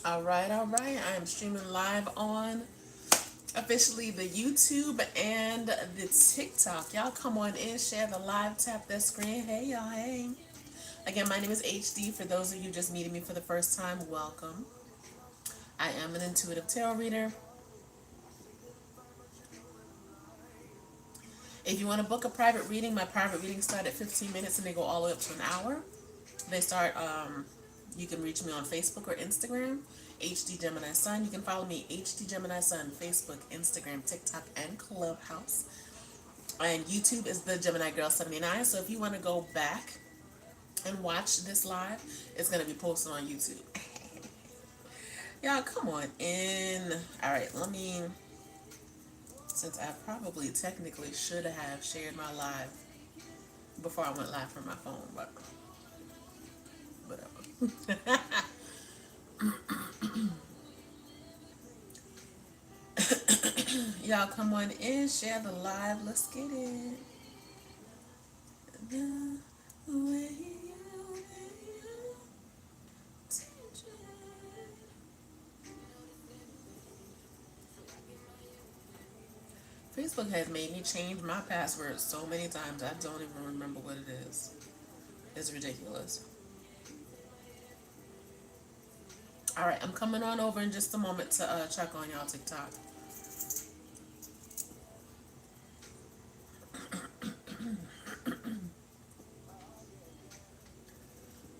All right, all right. I am streaming live on officially the YouTube and the TikTok. Y'all come on in, share the live, tap that screen. Hey, y'all, hey. Again, my name is HD. For those of you just meeting me for the first time, welcome. I am an intuitive tarot reader. If you want to book a private reading, my private readings start at 15 minutes and they go all the way up to an hour. They start, you can reach me on Facebook or Instagram, HD Gemini Sun. You can follow me, HD Gemini Sun, Facebook, Instagram, TikTok, and Clubhouse. And YouTube is the Gemini Girl 79. So if you want to go back and watch this live, it's going to be posted on YouTube. Y'all, come on in. All right, let me, since I probably technically should have shared my live before I went live from my phone, but whatever. Y'all come on in, share the live, let's get it. The way you touch it. Facebook has made me change my password so many times I don't even remember what it is. It's ridiculous. Alright, I'm coming on over in just a moment to check on y'all TikTok.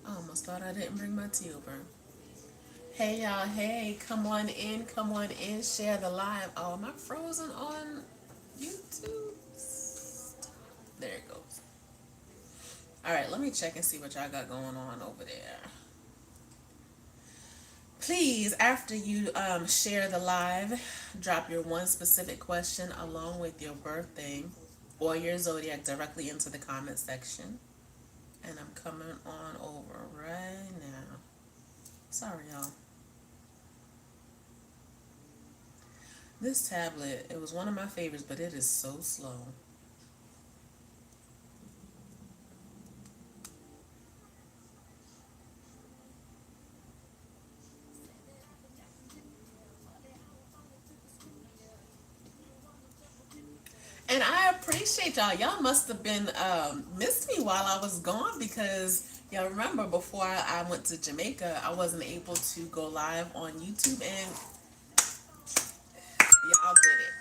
I almost thought I didn't bring my tea over. Hey y'all, hey, come on in, share the live. Oh, am I frozen on YouTube? There it goes. Alright, let me check and see what y'all got going on over there. Please, after you share the live, drop your one specific question along with your birthday or your zodiac directly into the comment section. And I'm coming on over right now. Sorry, y'all. This tablet, it was one of my favorites, but it is so slow. And I appreciate y'all. Y'all must have been missed me while I was gone because y'all remember before I went to Jamaica, I wasn't able to go live on YouTube, and y'all did it.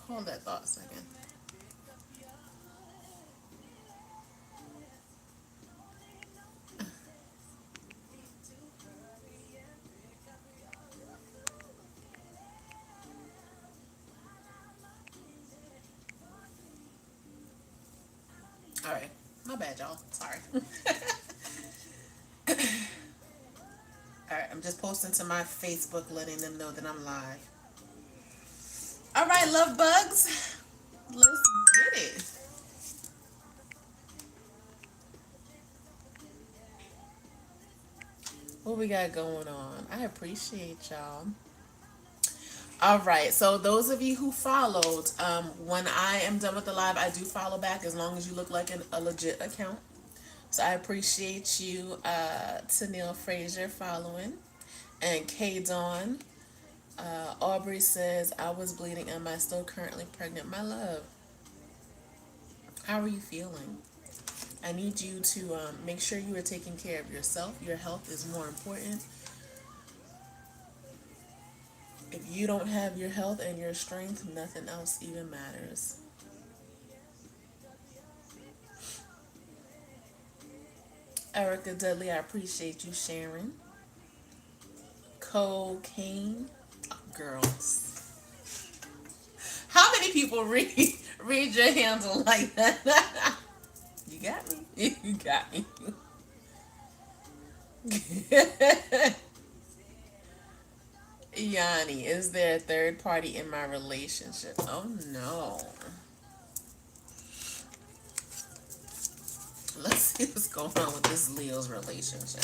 Hold that thought a second. All right, my bad, y'all. Sorry. All right, I'm just posting to my Facebook, letting them know that I'm live. All right, love bugs, let's get it. What we got going on? I appreciate y'all. All right, so those of you who followed, when I am done with the live, I do follow back as long as you look like a legit account. So I appreciate you, Tennille Frazier following, and K Dawn. Aubrey says, I was bleeding. Am I still currently pregnant? My love, how are you feeling? I need you to make sure you are taking care of yourself. Your health is more important. If you don't have your health and your strength, nothing else even matters. Erica Dudley, I appreciate you sharing. Cocaine. Oh, girls. How many people read your handle like that? You got me. You got me. Yanni, is there a third party in my relationship? Oh no. Let's see what's going on with this Leo's relationship.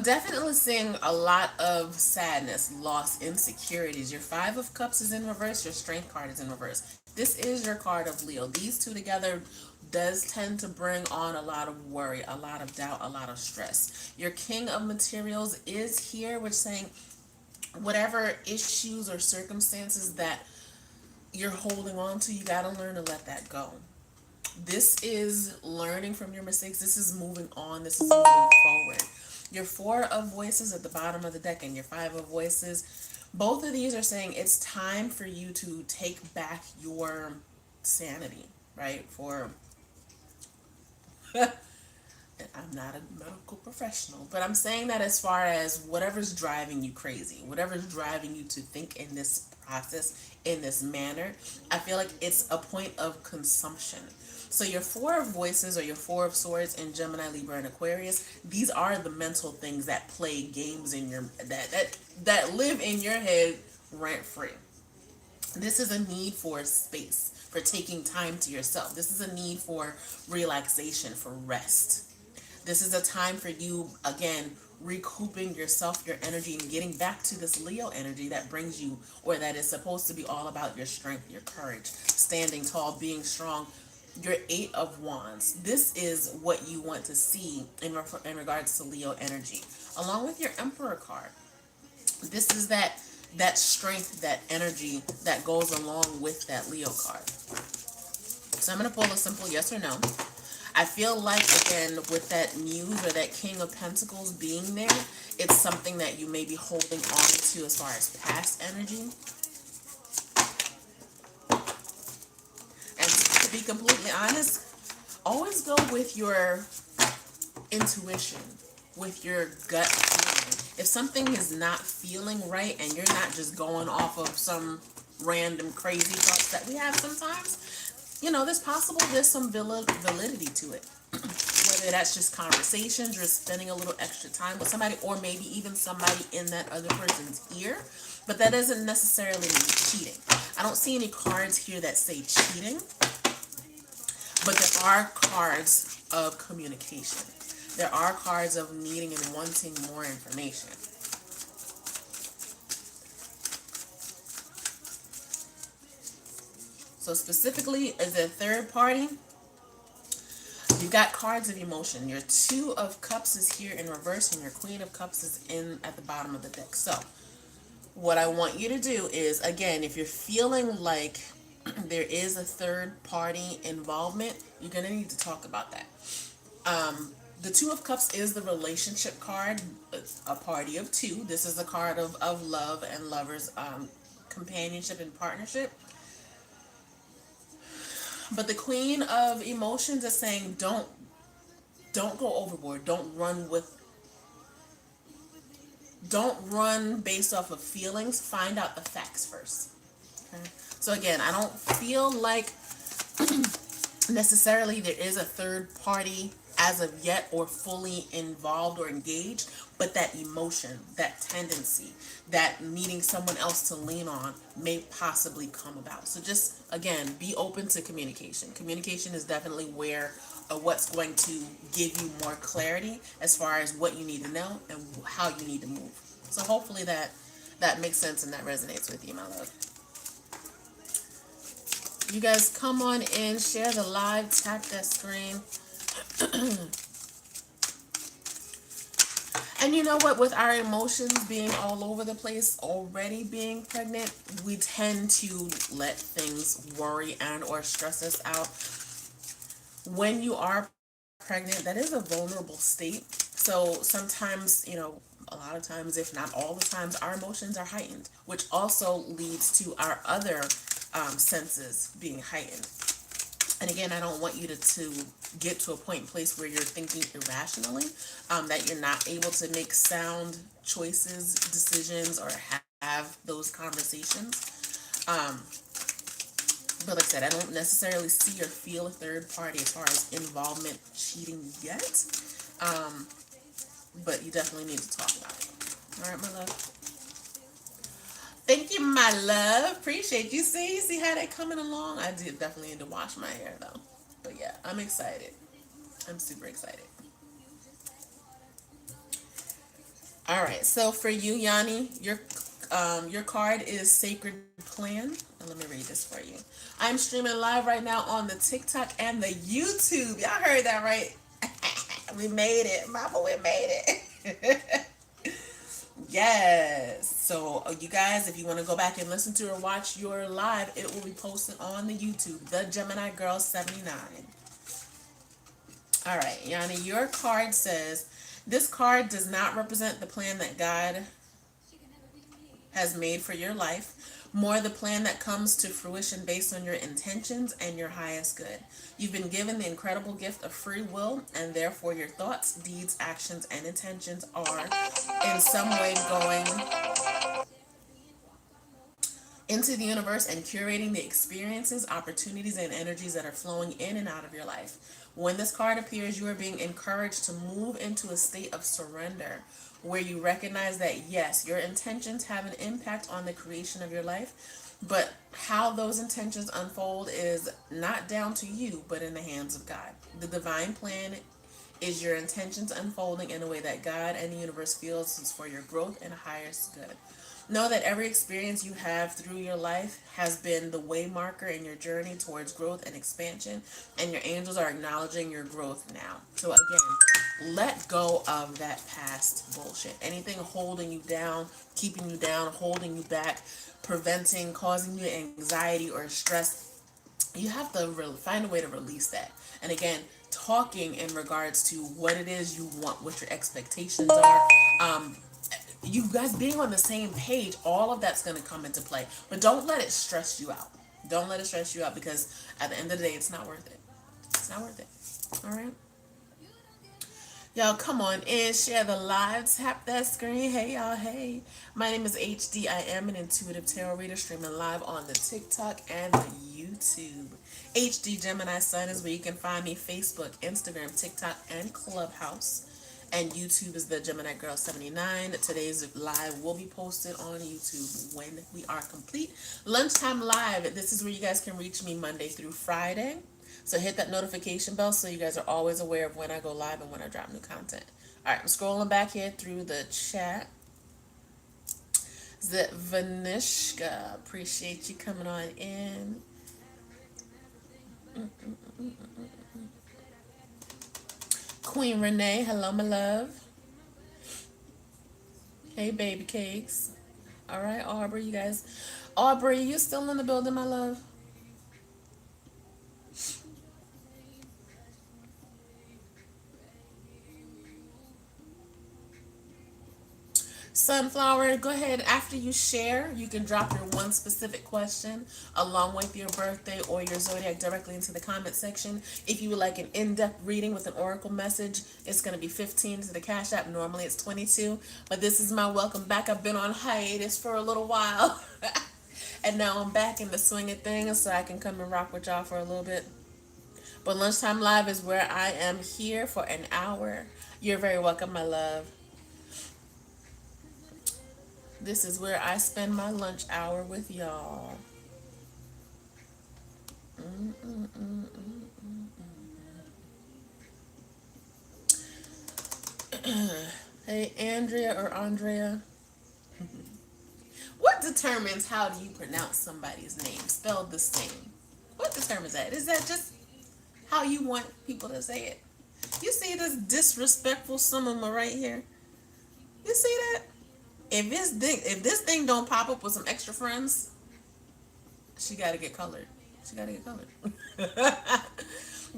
I'm definitely seeing a lot of sadness, loss, insecurities. Your Five of Cups is in reverse. Your Strength card is in reverse. This is your card of Leo. These two together does tend to bring on a lot of worry, a lot of doubt, a lot of stress. Your King of Materials is here, which saying whatever issues or circumstances that you're holding on to, you got to learn to let that go. This is learning from your mistakes. This is moving on. This is moving forward. Your Four of Voices at the bottom of the deck and your Five of Voices, both of these are saying it's time for you to take back your sanity, right? I'm not a medical professional, but I'm saying that as far as whatever's driving you crazy, whatever's driving you to think in this process, in this manner, I feel like it's a point of consumption. So your Four of Voices or your Four of Swords in Gemini, Libra, and Aquarius, these are the mental things that play games in your that live in your head rent free. This is a need for space, for taking time to yourself. This is a need for relaxation, for rest. This is a time for you, again, recouping yourself, your energy, and getting back to this Leo energy that brings you, or that is supposed to be all about your strength, your courage, standing tall, being strong. Your Eight of Wands. This is what you want to see in regards to Leo energy. Along with your Emperor card. This is that strength, that energy that goes along with that Leo card. So I'm going to pull a simple yes or no. I feel like, again, with that Muse or that King of Pentacles being there, it's something that you may be holding on to as far as past energy. And to be completely honest, always go with your intuition, with your gut feeling. If something is not feeling right and you're not just going off of some random crazy thoughts that we have sometimes, there's some validity to it. Whether that's just conversations or spending a little extra time with somebody, or maybe even somebody in that other person's ear. But that doesn't necessarily mean cheating. I don't see any cards here that say cheating, but there are cards of communication. There are cards of needing and wanting more information. So specifically, as a third party, you've got cards of emotion. Your Two of Cups is here in reverse, and your Queen of Cups is in at the bottom of the deck. So what I want you to do is, again, if you're feeling like there is a third party involvement, you're going to need to talk about that. The Two of Cups is the relationship card, a party of two. This is a card of love and lovers, companionship and partnership. But the Queen of Emotions is saying don't go overboard. Don't run based off of feelings. Find out the facts first. Okay? So again, I don't feel like necessarily there is a third party as of yet or fully involved or engaged, but that emotion, that tendency, that needing someone else to lean on may possibly come about. So just, again, be open to communication. Communication is definitely where what's going to give you more clarity as far as what you need to know and how you need to move. So hopefully that makes sense and that resonates with you, my love. You guys come on in, share the live, tap that screen. And you know what? With our emotions being all over the place, already being pregnant, we tend to let things worry and or stress us out. When you are pregnant, that is a vulnerable state. So sometimes, a lot of times, if not all the times, our emotions are heightened, which also leads to our other senses being heightened. And again, I don't want you to get to a point in place where you're thinking irrationally, that you're not able to make sound choices, decisions, or have those conversations. But like I said, I don't necessarily see or feel a third party as far as involvement, cheating yet. But you definitely need to talk about it. All right, my love. Thank you, my love. Appreciate you. See how they coming along? I did definitely need to wash my hair, though. But yeah, I'm excited. I'm super excited. All right. So for you, Yanni, your card is Sacred Plan. And let me read this for you. I'm streaming live right now on the TikTok and the YouTube. Y'all heard that right? We made it, Mama. We made it. Yes. So, you guys, if you want to go back and listen to or watch your live, it will be posted on the YouTube, The Gemini Girl 79. All right, Yanni, your card says this card does not represent the plan that God has made for your life, more the plan that comes to fruition based on your intentions and your highest good. You've been given the incredible gift of free will, and therefore your thoughts, deeds, actions, and intentions are in some way going into the universe and curating the experiences, opportunities, and energies that are flowing in and out of your life. When this card appears, you are being encouraged to move into a state of surrender where you recognize that yes, your intentions have an impact on the creation of your life, but how those intentions unfold is not down to you, but in the hands of God. The divine plan is your intentions unfolding in a way that God and the universe feels is for your growth and highest good. Know that every experience you have through your life has been the way marker in your journey towards growth and expansion, and your angels are acknowledging your growth now. So again, let go of that past bullshit. Anything holding you down, keeping you down, holding you back, preventing, causing you anxiety or stress, you have to find a way to release that. And again, talking in regards to what it is you want, what your expectations are, you guys being on the same page, all of that's going to come into play. But don't let it stress you out. Don't let it stress you out, because at the end of the day, it's not worth it. It's not worth it. All right. Y'all come on in, share the live, tap that screen. Hey y'all, hey. My name is HD. I am an intuitive tarot reader streaming live on the TikTok and the YouTube. HD Gemini Sun is where you can find me: Facebook, Instagram, TikTok, and Clubhouse. And YouTube is the Gemini Girl 79. Today's live will be posted on YouTube when we are complete. Lunchtime Live. This is where you guys can reach me Monday through Friday. So hit that notification bell so you guys are always aware of when I go live and when I drop new content. All right, I'm scrolling back here through the chat. Vanishka, appreciate you coming on in. Queen Renee, hello, my love. Hey, baby cakes. All right, Aubrey, you guys. Aubrey, you still in the building, my love? Sunflower, go ahead. After you share, you can drop your one specific question along with your birthday or your zodiac directly into the comment section. If you would like an in-depth reading with an oracle message, it's going to be 15 to the Cash App. Normally it's 22, but this is my welcome back. I've been on hiatus for a little while. And now I'm back in the swing of things, so I can come and rock with y'all for a little bit. But Lunchtime Live is where I am here for an hour. You're very welcome, my love. This is where I spend my lunch hour with y'all. Hey, Andrea or Andrea. What determines how do you pronounce somebody's name spelled the same? What determines that? Is that just how you want people to say it? You see this disrespectful cinema right here? You see that? If this thing don't pop up with some extra friends, she got to get colored. She got to get colored.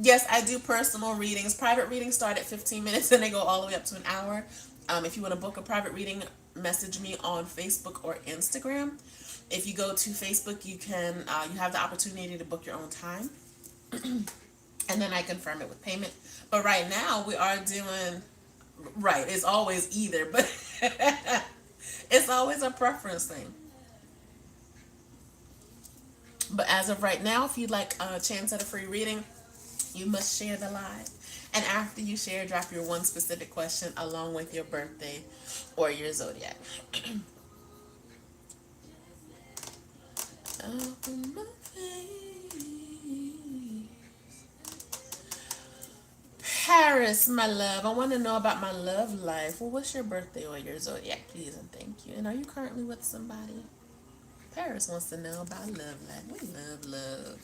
Yes, I do personal readings. Private readings start at 15 minutes and they go all the way up to an hour. If you want to book a private reading, message me on Facebook or Instagram. If you go to Facebook, you have the opportunity to book your own time, and then I confirm it with payment. But right now we are doing right. It's always either, but it's always a preference thing. But as of right now, if you'd like a chance at a free reading, you must share the live. And after you share, drop your one specific question along with your birthday or your zodiac. Open my face. Paris, my love, I want to know about my love life. Well, what's your birthday or your zodiac, please and thank you. And are you currently with somebody? Paris wants to know about love life. We love love.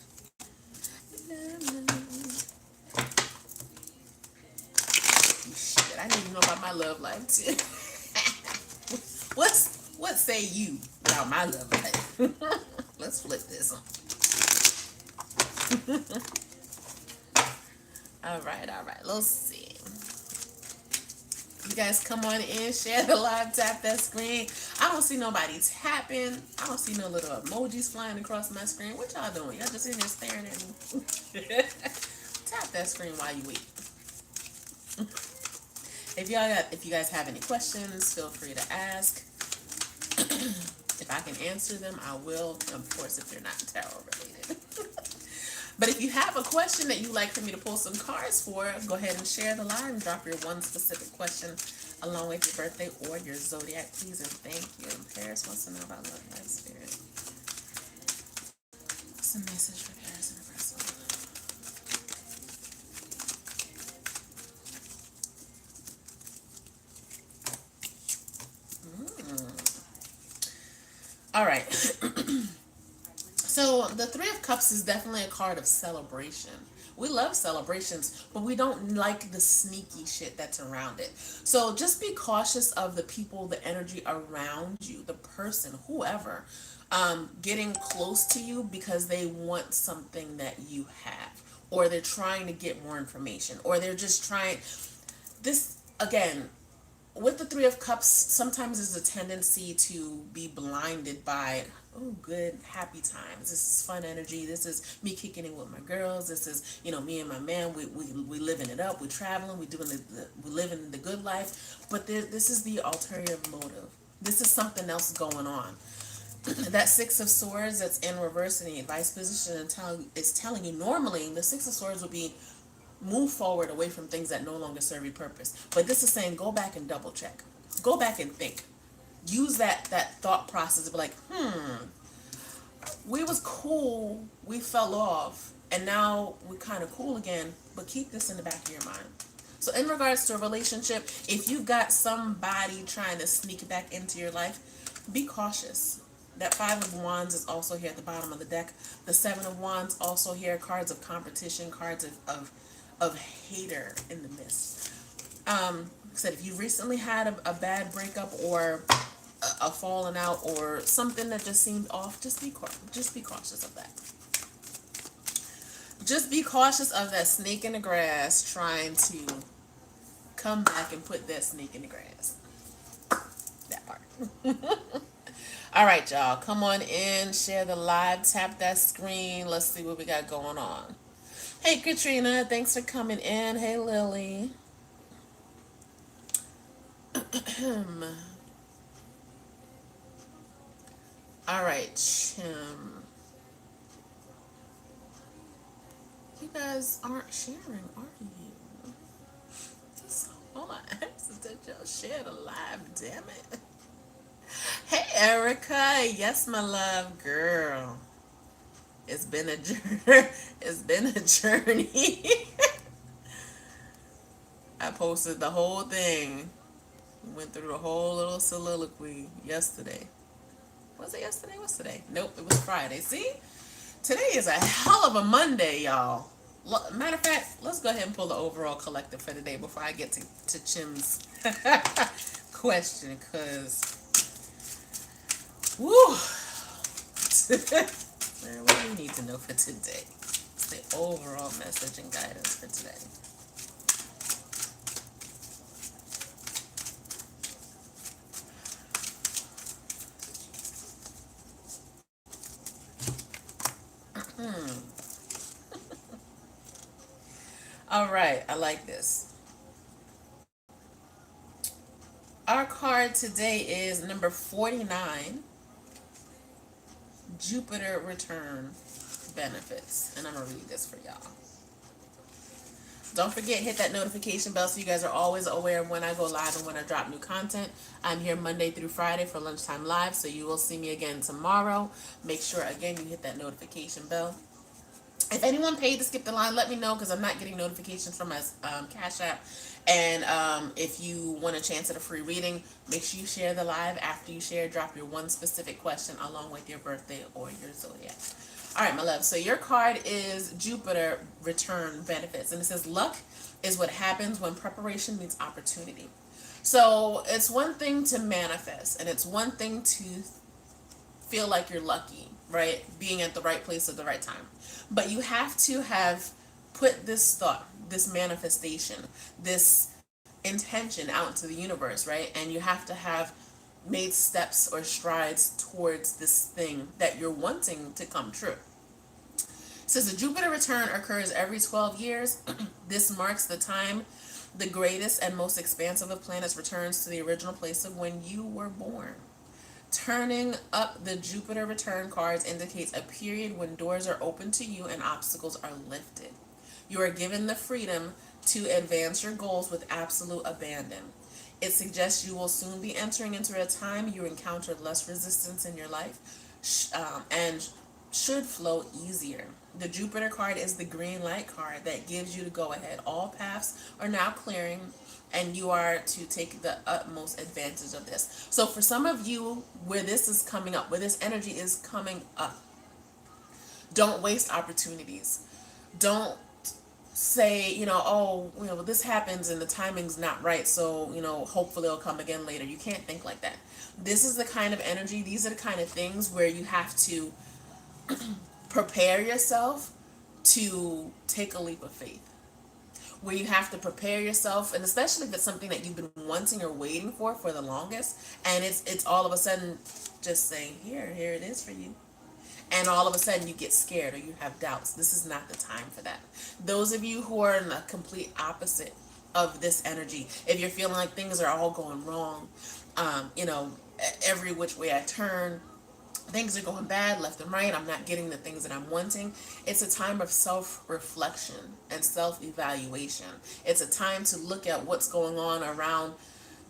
Love, love. Shit, I need to know about my love life too. What say you about my love life? Let's flip this on. All right, all right. Let's see. You guys come on in, share the live, tap that screen. I don't see nobody tapping. I don't see no little emojis flying across my screen. What y'all doing? Y'all just in there staring at me. Tap that screen while you wait. If you guys have any questions, feel free to ask. If I can answer them, I will. Of course, if they're not tarot related. But if you have a question that you'd like for me to pull some cards for, go ahead and share the live and drop your one specific question along with your birthday or your zodiac, please and thank you. Paris wants to know about love life, spirit. What's the message for Paris and the person? All right. So the Three of Cups is definitely a card of celebration. We love celebrations, but we don't like the sneaky shit that's around it. So just be cautious of the people, the energy around you, the person, whoever, getting close to you because they want something that you have, or they're trying to get more information, or they're just trying. This, again, with the Three of Cups, sometimes there's a tendency to be blinded by, oh, good, happy times. This is fun energy. This is me kicking it with my girls. This is, me and my man. We living it up. We traveling. We doing we living the good life. But this is the alternative motive. This is something else going on. That Six of Swords that's in reverse in the advice position is telling you normally the Six of Swords would be move forward away from things that no longer serve your purpose. But this is saying go back and double check. Go back and think. Use that thought process to be like, we was cool, we fell off, and now we're kind of cool again, but keep this in the back of your mind. So in regards to a relationship, if you've got somebody trying to sneak back into your life, be cautious. That Five of Wands is also here at the bottom of the deck. The Seven of Wands also here, cards of competition, cards of hater in the midst. Said if you recently had a bad breakup or a falling out or something that just seemed off, just be cautious of that. Just be cautious of that snake in the grass trying to come back and put that snake in the grass. That part. All right, y'all. Come on in, share the live, tap that screen. Let's see what we got going on. Hey, Katrina. Thanks for coming in. Hey, Lily. All right, Chim. You guys aren't sharing, are you? Hold on. Sister Joe, share the live, damn it. Hey, Erica. Yes, my love, girl. It's been a journey. It's been a journey. I posted the whole thing. Went through the whole little soliloquy yesterday. Was it yesterday? What's today? Nope, it was Friday. See? Today is a hell of a Monday, y'all. Matter of fact, let's go ahead and pull the overall collective for today before I get to Chim's question, because woo. What do you need to know for today? It's the overall message and guidance for today. All right, I like this. Our card today is number 49, Jupiter Return Benefits. And I'm going to read this for y'all. Don't forget, hit that notification bell so you guys are always aware of when I go live and when I drop new content. I'm here Monday through Friday for Lunchtime Live, so you will see me again tomorrow. Make sure, again, you hit that notification bell. If anyone paid to skip the line, let me know because I'm not getting notifications from my Cash App. And if you want a chance at a free reading, make sure you share the live. After you share, drop your one specific question along with your birthday or your zodiac. All right, my love. So your card is Jupiter Return Benefits. And it says, luck is what happens when preparation meets opportunity. So it's one thing to manifest, and it's one thing to feel like you're lucky, right? Being at the right place at the right time. But you have to have put this thought, this manifestation, this intention out into the universe, right? And you have to have made steps or strides towards this thing that you're wanting to come true. Since the Jupiter return occurs every 12 years, this marks the time the greatest and most expansive of planets returns to the original place of when you were born. Turning up the Jupiter return cards indicates a period when doors are open to you and obstacles are lifted. You are given the freedom to advance your goals with absolute abandon. It suggests you will soon be entering into a time you encounter less resistance in your life and should flow easier. The Jupiter card is the green light card that gives you to go ahead. All paths are now clearing and you are to take the utmost advantage of this. So for some of you where this is coming up, where this energy is coming up, don't waste opportunities. Don't say, oh, this happens and the timing's not right, so, hopefully it'll come again later. You can't think like that. This is the kind of energy, these are the kind of things where you have to prepare yourself to take a leap of faith, where you have to prepare yourself, and especially if it's something that you've been wanting or waiting for the longest, and it's all of a sudden just saying, here it is for you, and all of a sudden you get scared or you have doubts. This is not the time for that. Those of you who are in the complete opposite of this energy, if you're feeling like things are all going wrong, every which way I turn, things are going bad left and right, I'm not getting the things that I'm wanting, it's a time of self-reflection and self-evaluation. It's a time to look at what's going on around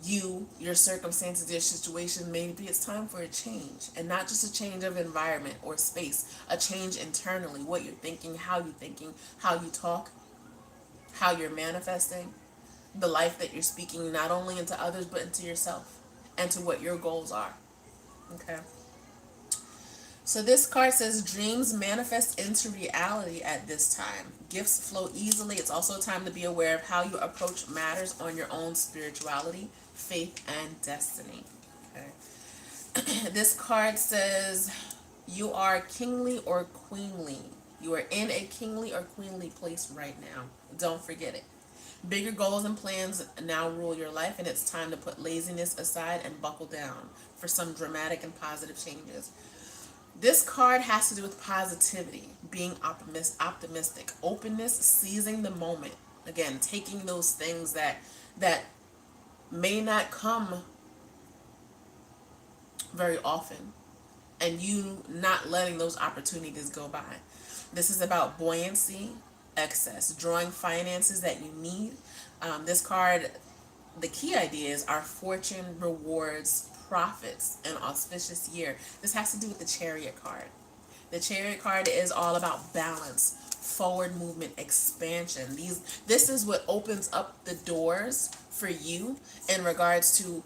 you, your circumstances, your situation. Maybe it's time for a change, and not just a change of environment or space, a change internally, what you're thinking, how you talk, how you're manifesting, the life that you're speaking, not only into others, but into yourself and to what your goals are. Okay. So this card says dreams manifest into reality at this time. Gifts flow easily. It's also a time to be aware of how you approach matters on your own spirituality, faith, and destiny. Okay. This card says you are kingly or queenly. You are in a kingly or queenly place right now. Don't forget it. Bigger goals and plans now rule your life, and it's time to put laziness aside and buckle down for some dramatic and positive changes. This card has to do with positivity, being optimistic, openness, seizing the moment. Again, taking those things that may not come very often, and you not letting those opportunities go by. This is about buoyancy, excess, drawing finances that you need. This card, the key ideas are fortune, rewards, profits, an auspicious year. This has to do with the Chariot card. The Chariot card is all about balance, forward movement, expansion. This is what opens up the doors for you in regards to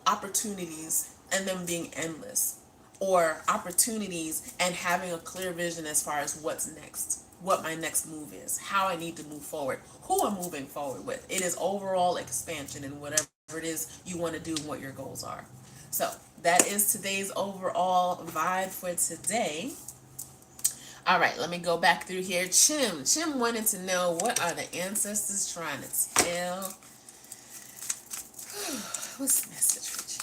opportunities and them being endless, or opportunities and having a clear vision as far as what's next, what my next move is, how I need to move forward, who I'm moving forward with. It is overall expansion in whatever it is you want to do and what your goals are. So that is today's overall vibe for today. All right, let me go back through here. Chim wanted to know, what are the ancestors trying to tell? What's the message for Chim?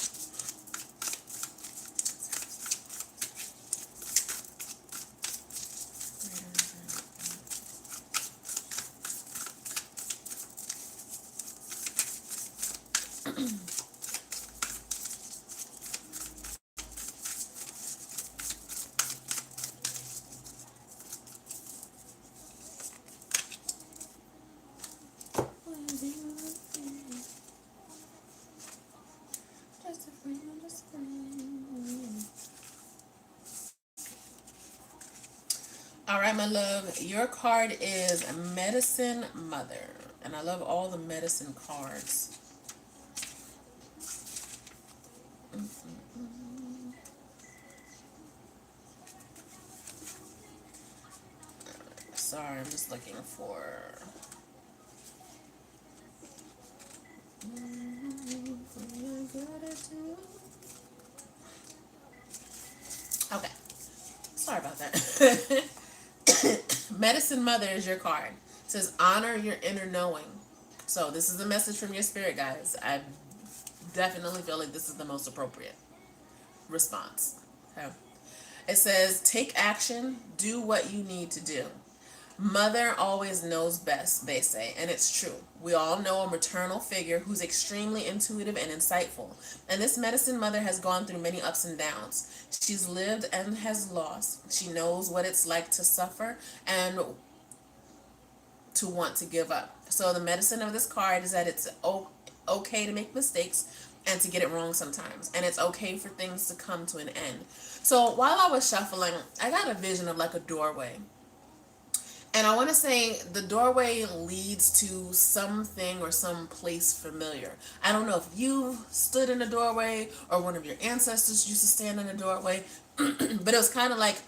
my love. Your card is Medicine Mother. And I love all the medicine cards. Sorry, I'm just looking for... Okay. Sorry about that. Medicine Mother is your card. It says honor your inner knowing. So this is a message from your spirit guides. I definitely feel like this is the most appropriate response. Okay. It says take action, do what you need to do. Mother always knows best, they say, and it's true. We all know a maternal figure who's extremely intuitive and insightful. And this medicine mother has gone through many ups and downs. She's lived and has lost. She knows what it's like to suffer and to want to give up. So the medicine of this card is that it's okay to make mistakes and to get it wrong sometimes. And it's okay for things to come to an end. So while I was shuffling, I got a vision of like a doorway. And I want to say the doorway leads to something or some place familiar. I don't know if you stood in a doorway or one of your ancestors used to stand in a doorway, but it was kind of like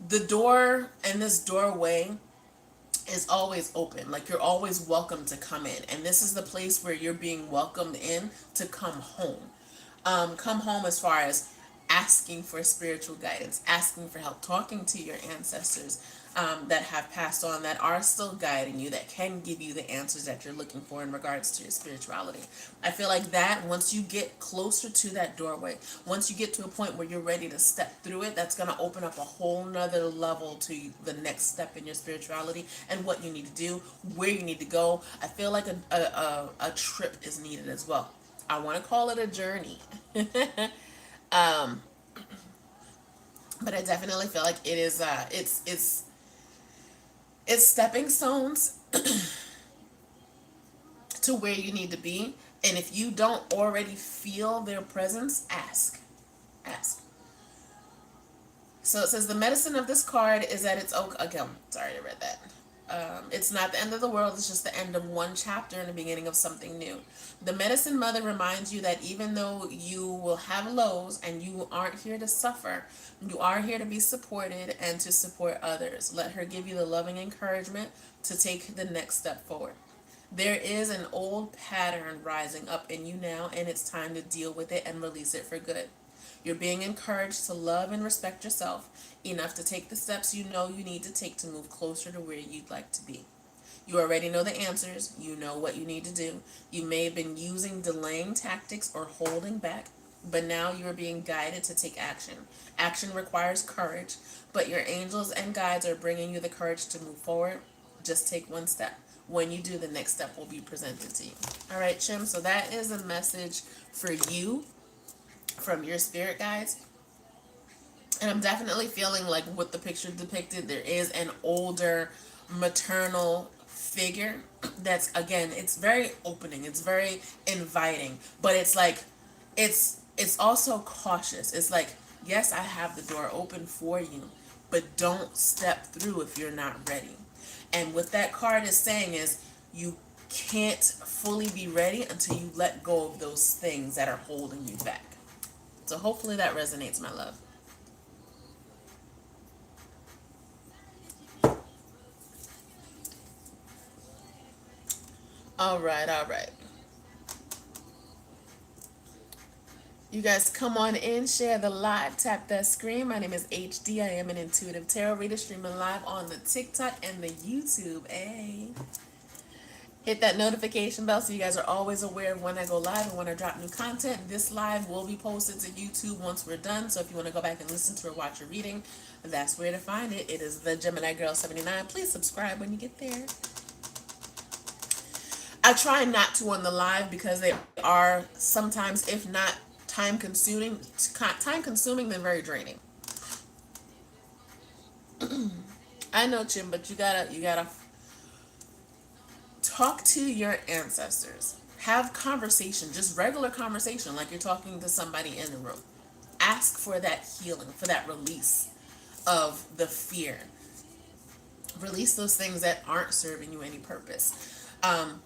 the door and this doorway is always open. Like you're always welcome to come in. And this is the place where you're being welcomed in to come home. Come home as far as asking for spiritual guidance, asking for help, talking to your ancestors that have passed on, that are still guiding you, that can give you the answers that you're looking for in regards to your spirituality. I feel like that once you get closer to that doorway, once you get to a point where you're ready to step through it, that's going to open up a whole nother level to the next step in your spirituality and what you need to do, where you need to go. I feel like a trip is needed as well. I want to call it a journey. But I definitely feel like it is it's stepping stones to where you need to be. And if you don't already feel their presence, ask. So it says the medicine of this card is that it's okay. Okay, I'm sorry I read that. It's not the end of the world. It's just the end of one chapter and the beginning of something new. The medicine mother reminds you that even though you will have lows and you aren't here to suffer, you are here to be supported and to support others. Let her give you the loving encouragement to take the next step forward. There is an old pattern rising up in you now, and it's time to deal with it and release it for good. You're being encouraged to love and respect yourself enough to take the steps you know you need to take to move closer to where you'd like to be. You already know the answers. You know what you need to do. You may have been using delaying tactics or holding back, but now you are being guided to take action. Action requires courage, but your angels and guides are bringing you the courage to move forward. Just take one step. When you do, the next step will be presented to you. All right, Chim, so that is a message for you from your spirit guides. And I'm definitely feeling like with the picture depicted, there is an older maternal figure that's, again, it's very opening, it's very inviting, but it's like it's also cautious. It's like, yes, I have the door open for you, but don't step through if you're not ready. And what that card is saying is you can't fully be ready until you let go of those things that are holding you back. So hopefully that resonates, my love. All right. You guys come on in, share the live, tap that screen. My name is HD. I am an intuitive tarot reader streaming live on the TikTok and the YouTube. Hey. Hit that notification bell so you guys are always aware of when I go live and when I drop new content. This live will be posted to YouTube once we're done. So if you want to go back and listen to or watch a reading, that's where to find it. It is the Gemini Girl 79. Please subscribe when you get there. I try not to on the live because they are sometimes, if not time consuming, then very draining. I know, Chim, but you gotta talk to your ancestors. Have conversation, just regular conversation, like you're talking to somebody in the room. Ask for that healing, for that release of the fear. Release those things that aren't serving you any purpose. Um,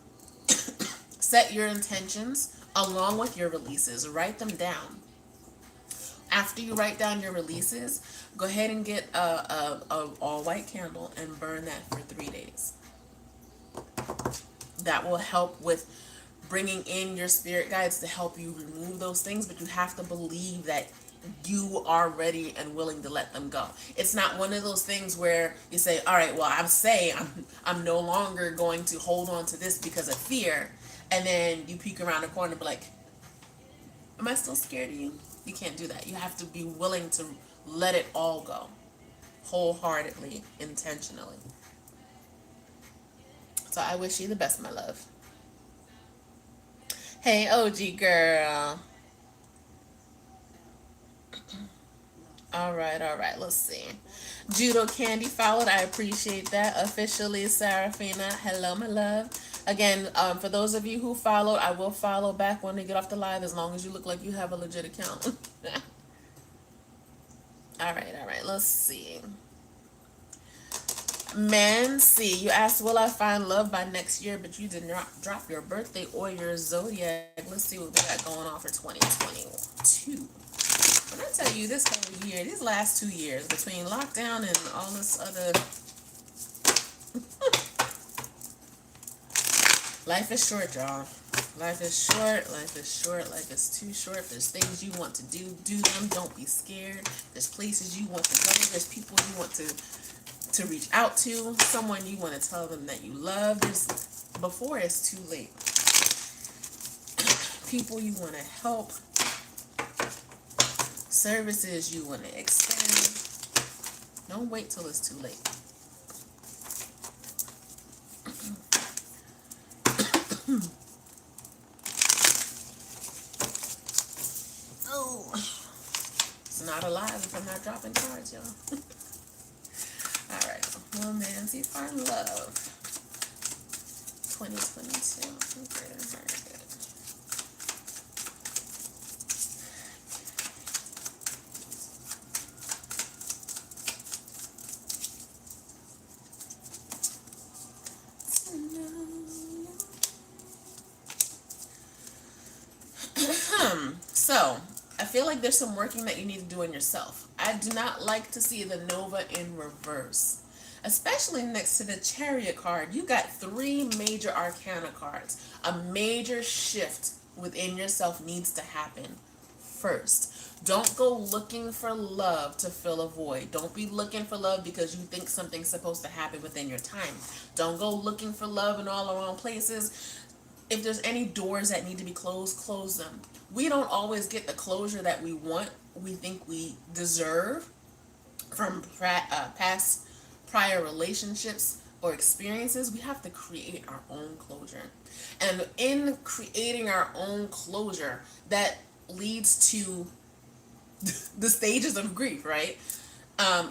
Set your intentions along with your releases. Write them down. After you write down your releases, go ahead and get a all white candle and burn that for 3 days. That will help with bringing in your spirit guides to help you remove those things, but you have to believe that you are ready and willing to let them go. It's not one of those things where you say, all right, well, I'm no longer going to hold on to this because of fear, and then you peek around the corner and be like, am I still scared of you? You can't do that. You have to be willing to let it all go, wholeheartedly, intentionally. So I wish you the best, my love. Hey, OG girl. All right, all right. Let's see. Judo Candy followed. I appreciate that. Officially, Serafina. Hello, my love. Again, for those of you who followed, I will follow back when we get off the live as long as you look like you have a legit account. All right, all right. Let's see. Man, see, you asked, will I find love by next year? But you did not drop your birthday or your zodiac. Let's see what we got going on for 2022. When I tell you this whole year, these last 2 years, between lockdown and all this other... Life is short, y'all. Life is short, life is short, life is too short. If there's things you want to do, do them. Don't be scared. There's places you want to go. There's people you want to reach out to. Someone you want to tell them that you love. Before it's too late. People you want to help. Services you want to extend. Don't wait till it's too late. Oh, it's not alive if I'm not dropping cards, y'all. All right, romantic or love, 2022. So, I feel like there's some working that you need to do on yourself. I do not like to see the Nova in reverse, especially next to the Chariot card. You got 3 major arcana cards. A major shift within yourself needs to happen first. Don't go looking for love to fill a void. Don't be looking for love because you think something's supposed to happen within your time. Don't go looking for love in all the wrong places. If there's any doors that need to be closed, close them. We don't always get the closure that we want, we think we deserve from past prior relationships or experiences. We have to create our own closure. And in creating our own closure, that leads to the stages of grief, right?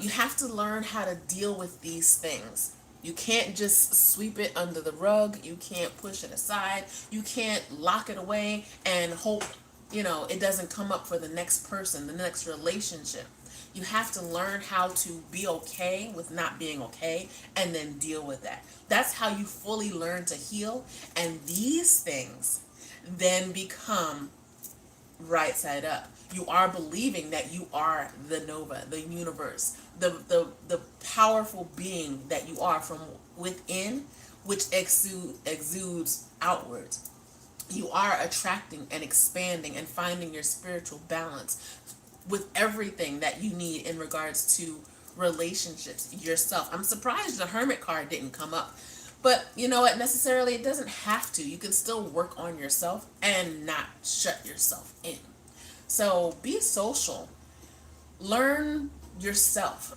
You have to learn how to deal with these things. You can't just sweep it under the rug. You can't push it aside. You can't lock it away and hope, it doesn't come up for the next person, the next relationship. You have to learn how to be okay with not being okay and then deal with that. That's how you fully learn to heal. And these things then become right side up. You are believing that you are the Nova, the universe, the powerful being that you are from within, which exudes outwards. You are attracting and expanding and finding your spiritual balance with everything that you need in regards to relationships, yourself. I'm surprised the Hermit card didn't come up. But you know what? Necessarily, it doesn't have to. You can still work on yourself and not shut yourself in. So be social. Learn yourself.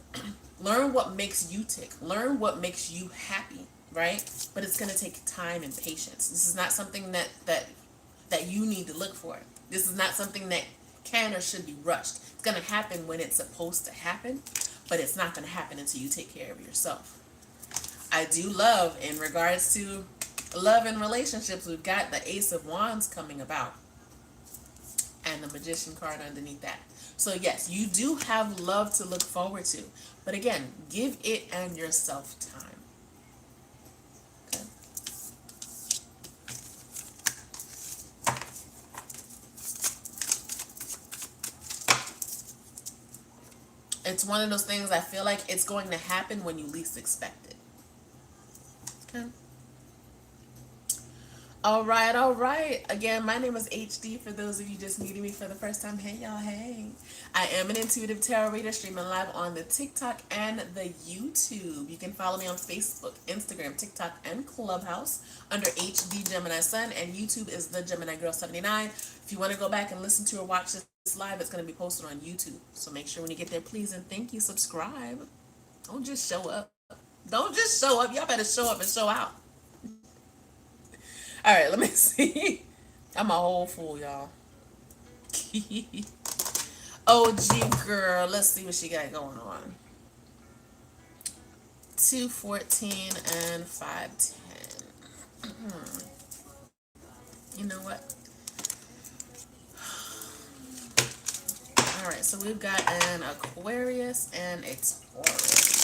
Learn what makes you tick. Learn what makes you happy, right? But it's going to take time and patience. This is not something that you need to look for. This is not something that can or should be rushed. It's going to happen when it's supposed to happen, but it's not going to happen until you take care of yourself. I do love, in regards to love and relationships, we've got the Ace of Wands coming about and the Magician card underneath that. So yes, you do have love to look forward to, but again, give it and yourself time. It's one of those things I feel like it's going to happen when you least expect it. Okay. All right, all right. Again, my name is HD. For those of you just meeting me for the first time, hey y'all, hey. I am an intuitive tarot reader streaming live on the TikTok and the YouTube. You can follow me on Facebook, Instagram, TikTok, and Clubhouse under HD Gemini Sun, and YouTube is the Gemini Girl 79. If you want to go back and listen to or watch this live, it's going to be posted on YouTube. So make sure when you get there, please and thank you, subscribe. Don't just show up. Don't just show up. Y'all better show up and show out. All right, let me see. I'm a whole fool, y'all. OG girl. Let's see what she got going on. 214 and 510. You know what? All right, so we've got an Aquarius and a Taurus.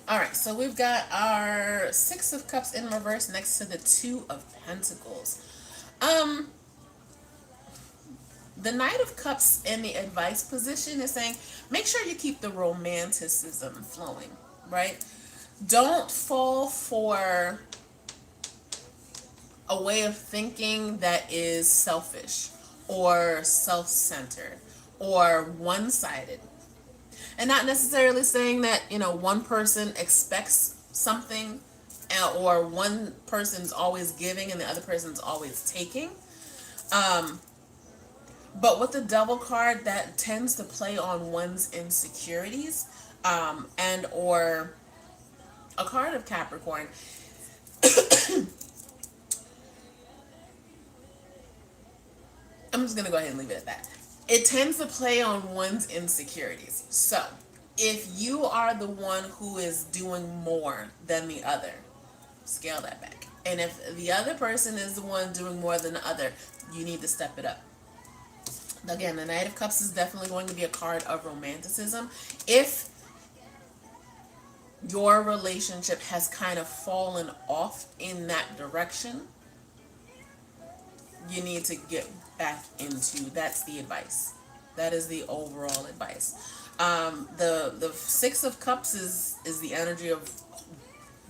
All right, so we've got our Six of Cups in reverse next to the Two of Pentacles. The Knight of Cups in the advice position is saying, make sure you keep the romanticism flowing, right? Don't fall for a way of thinking that is selfish or self-centered or one-sided. And not necessarily saying that, one person expects something or one person's always giving and the other person's always taking. But with the Devil card, that tends to play on one's insecurities, and or a card of Capricorn. I'm just going to go ahead and leave it at that. It tends to play on one's insecurities. So, if you are the one who is doing more than the other, scale that back. And if the other person is the one doing more than the other, you need to step it up. Again, the Knight of Cups is definitely going to be a card of romanticism. If your relationship has kind of fallen off in that direction, you need to get back into. That's the advice. That is the overall advice. The Six of Cups is the energy of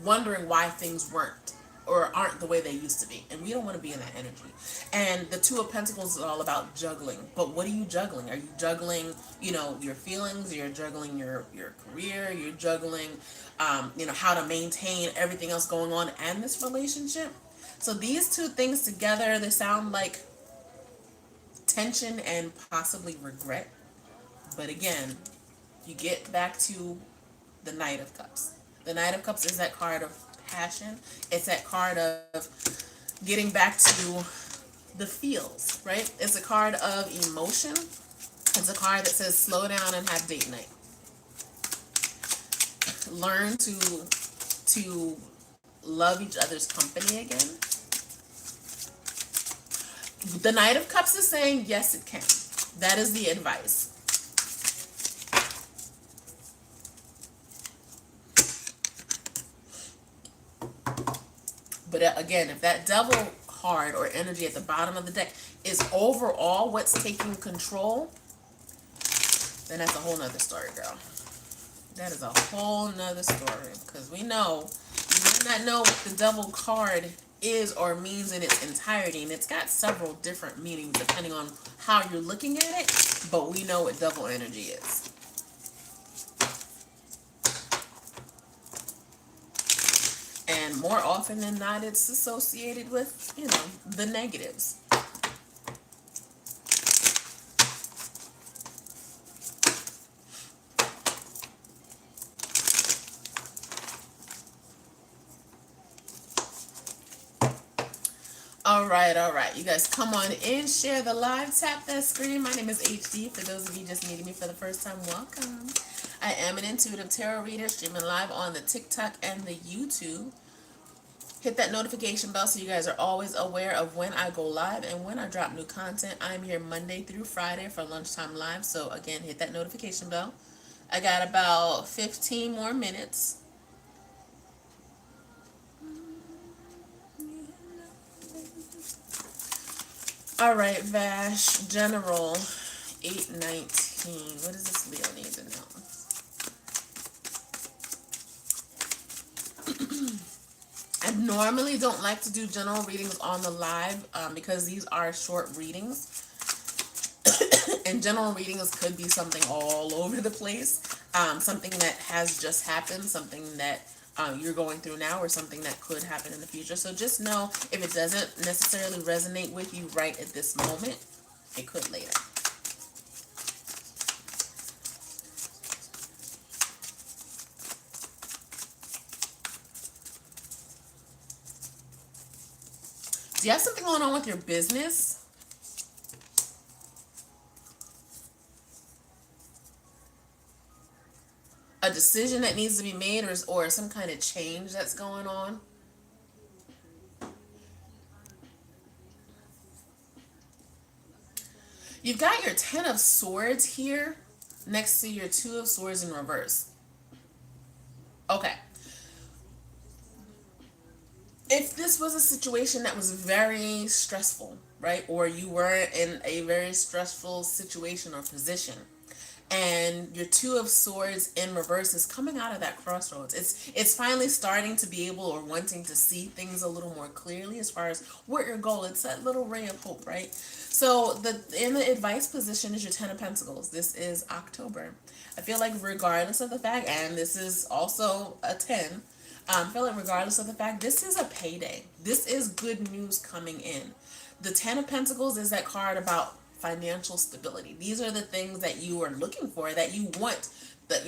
wondering why things weren't or aren't the way they used to be, and we don't want to be in that energy. And the Two of Pentacles is all about juggling. But what are you juggling? Are you juggling, your feelings? You're juggling your career. You're juggling, how to maintain everything else going on and this relationship. So these two things together, they sound like tension and possibly regret. But again, you get back to the Knight of Cups. The Knight of Cups is that card of passion. It's that card of getting back to the feels, right? It's a card of emotion. It's a card that says slow down and have date night. Learn to love each other's company again. The Knight of Cups is saying, yes, it can. That is the advice. But again, if that Devil card or energy at the bottom of the deck is overall what's taking control, then that's a whole nother story, girl. That is a whole nother story. Because we know, you might not know what the Devil card is or means in its entirety, and it's got several different meanings depending on how you're looking at it, but we know what Devil energy is. And more often than not, it's associated with, the negatives. All right. You guys come on in, share the live, tap that screen. My name is HD. For those of you just meeting me for the first time, welcome. I am an intuitive tarot reader, streaming live on the TikTok and the YouTube. Hit that notification bell so you guys are always aware of when I go live and when I drop new content. I'm here Monday through Friday for Lunchtime Live. So again, hit that notification bell. I got about 15 more minutes. All right, Vash, General 819. What does this Leo need to know? I normally don't like to do general readings on the live because these are short readings. And general readings could be something all over the place. Something that has just happened, something that you're going through now, or something that could happen in the future. So just know if it doesn't necessarily resonate with you right at this moment, it could later. Do you have something going on with your business? A decision that needs to be made, or some kind of change that's going on? You've got your 10 of Swords here next to your 2 of Swords in reverse. Okay. If this was a situation that was very stressful, right? Or you were in a very stressful situation or position, and your 2 of Swords in reverse is coming out of that crossroads. It's finally starting to be able, or wanting to see things a little more clearly as far as what your goal. It's that little ray of hope, right? So in the advice position is your 10 of Pentacles. This is October. I feel like regardless of the fact, and this is also a 10, I feel like regardless of the fact, this is a payday. This is good news coming in. The 10 of Pentacles is that card about financial stability. These are the things that you are looking for, that you want. The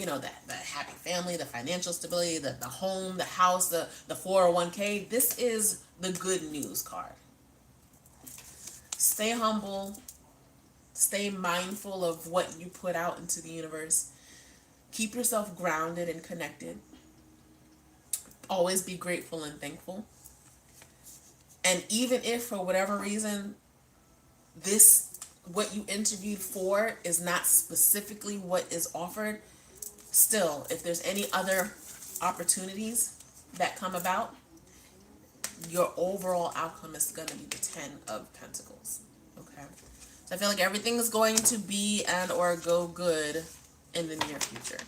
happy family, the financial stability, the home, the house, the 401k. This is the good news card. Stay humble. Stay mindful of what you put out into the universe. Keep yourself grounded and connected. Always be grateful and thankful. And even if for whatever reason what you interviewed for is not specifically what is offered, still, if there's any other opportunities that come about, your overall outcome is going to be the 10 of Pentacles. Okay? So I feel like everything is going to be and or go good in the near future.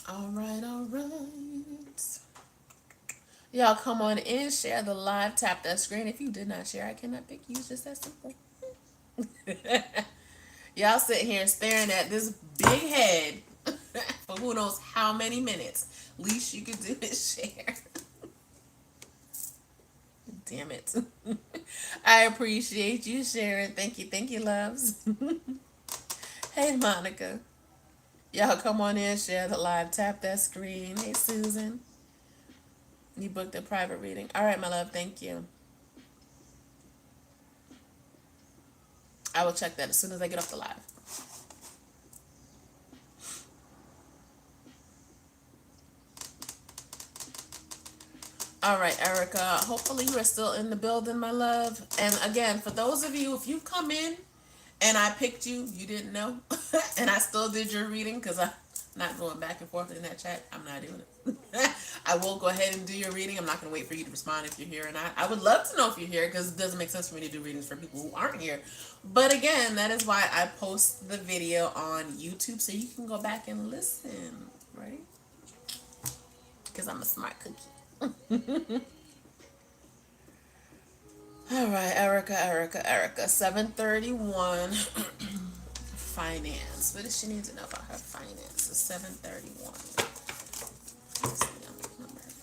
All right, all right. Y'all come on in, share the live, tap that screen. If you did not share, I cannot pick you. It's just that simple. Y'all sitting here staring at this big head for who knows how many minutes. Least you could do is share. Damn it. I appreciate you sharing. Thank you, loves. Hey, Monica. Y'all come on in, share the live, tap that screen. Hey, Susan. You booked a private reading. All right, my love. Thank you. I will check that as soon as I get off the live. All right, Erica. Hopefully you are still in the building, my love. And again, for those of you, if you come in and I picked you, you didn't know, and I still did your reading, because I'm not going back and forth in that chat. I'm not doing it. I will go ahead and do your reading. I'm not going to wait for you to respond if you're here or not. I would love to know if you're here, because it doesn't make sense for me to do readings for people who aren't here. But again, that is why I post the video on YouTube, so you can go back and listen, right? Because I'm a smart cookie. All right, Erica. 731. Finance. What does she need to know about her finances? 731. Let's see, I'm looking at her finances.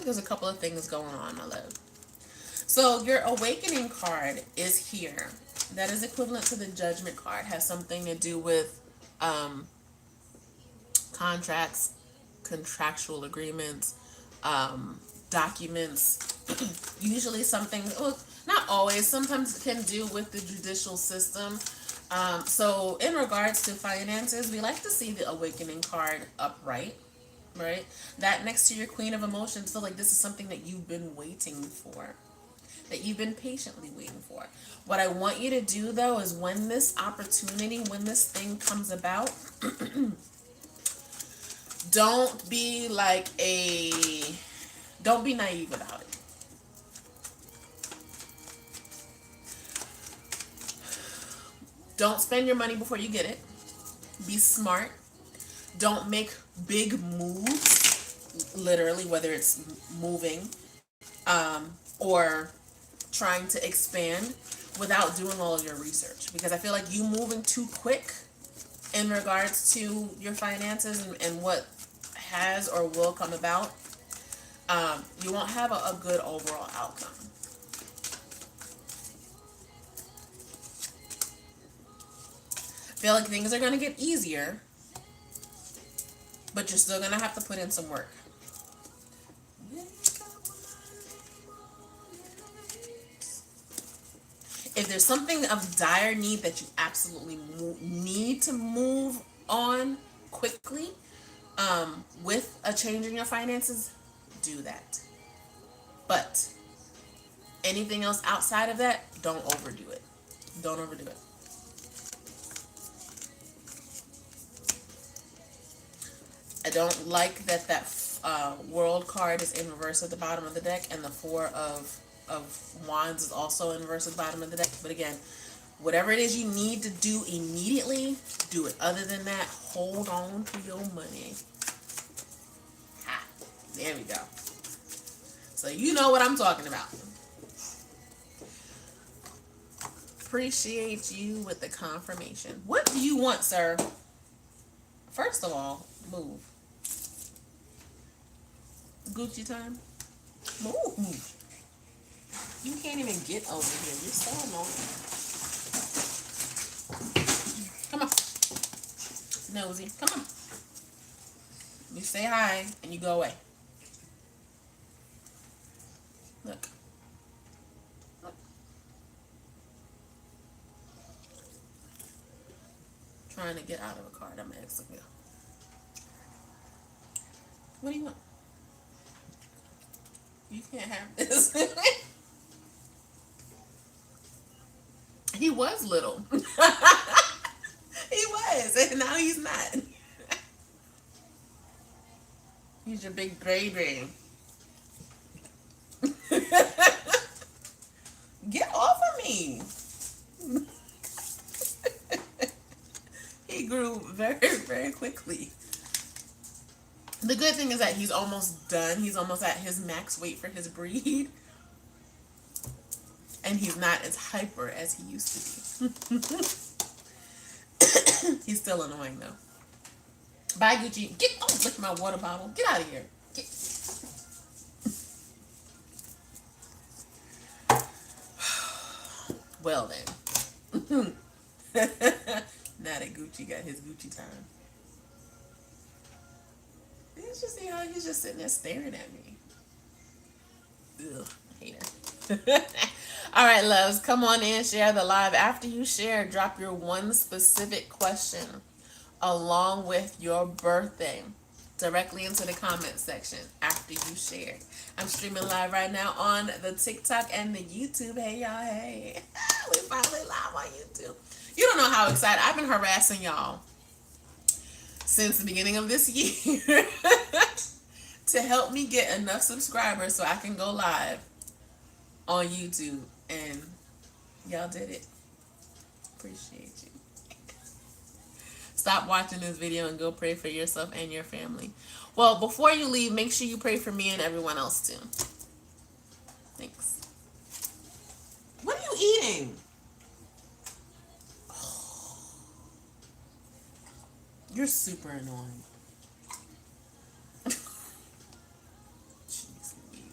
like there's a couple of things going on, my love. So your awakening card is here. That is equivalent to the judgment card. Has something to do with um, contracts, contractual agreements, documents. Usually something, well, not always, sometimes it can do with the judicial system. So in regards to finances, we like to see the awakening card upright, right? That next to your queen of emotions, so like this is something that you've been waiting for, that you've been patiently waiting for. What I want you to do though is when this opportunity, when this thing comes about, don't be like don't be naive about it. Don't spend your money before you get it. Be smart. Don't make big moves, literally, whether it's moving or trying to expand without doing all of your research. Because I feel like you moving too quick in regards to your finances and what has or will come about, you won't have a good overall outcome. I feel like things are going to get easier, but you're still going to have to put in some work. If there's something of dire need that you absolutely need to move on quickly, with a change in your finances, do that. But anything else outside of that, don't overdo it. Don't overdo it. I don't like that world card is in reverse at the bottom of the deck, and the four of wands is also in reverse at the bottom of the deck. But again, whatever it is you need to do immediately, do it. Other than that, hold on to your money. Ha, there we go. So you know what I'm talking about. Appreciate you with the confirmation. What do you want, sir? First of all, move. Gucci time. Move. You can't even get over here. You're so annoying. Come on. Nosy. Come on. You say hi and you go away. Look. Look. Trying to get out of a card. I'm asking you. What do you want? You can't have this. He was little. He was, and now he's not. He's your big baby. Get off of me. He grew very, very quickly. The good thing is that he's almost done. He's almost at his max weight for his breed. And he's not as hyper as he used to be. He's still annoying though. Bye, Gucci. Look at my water bottle. Get out of here. Get. Well then. Now that Gucci got his Gucci time. Let's just see how he's just sitting there staring at me. Ugh, hater. All right, loves, come on in, share the live. After you share, drop your one specific question along with your birthday directly into the comment section after you share. I'm streaming live right now on the TikTok and the YouTube. Hey, y'all, hey. We finally live on YouTube. You don't know how excited. I've been harassing y'all since the beginning of this year to help me get enough subscribers so I can go live on YouTube, and y'all did it. Appreciate you. Stop watching this video and go pray for yourself and your family. Well, before you leave, make sure you pray for me and everyone else too. Thanks. What are you eating? Oh, you're super annoying. Jeez Louise.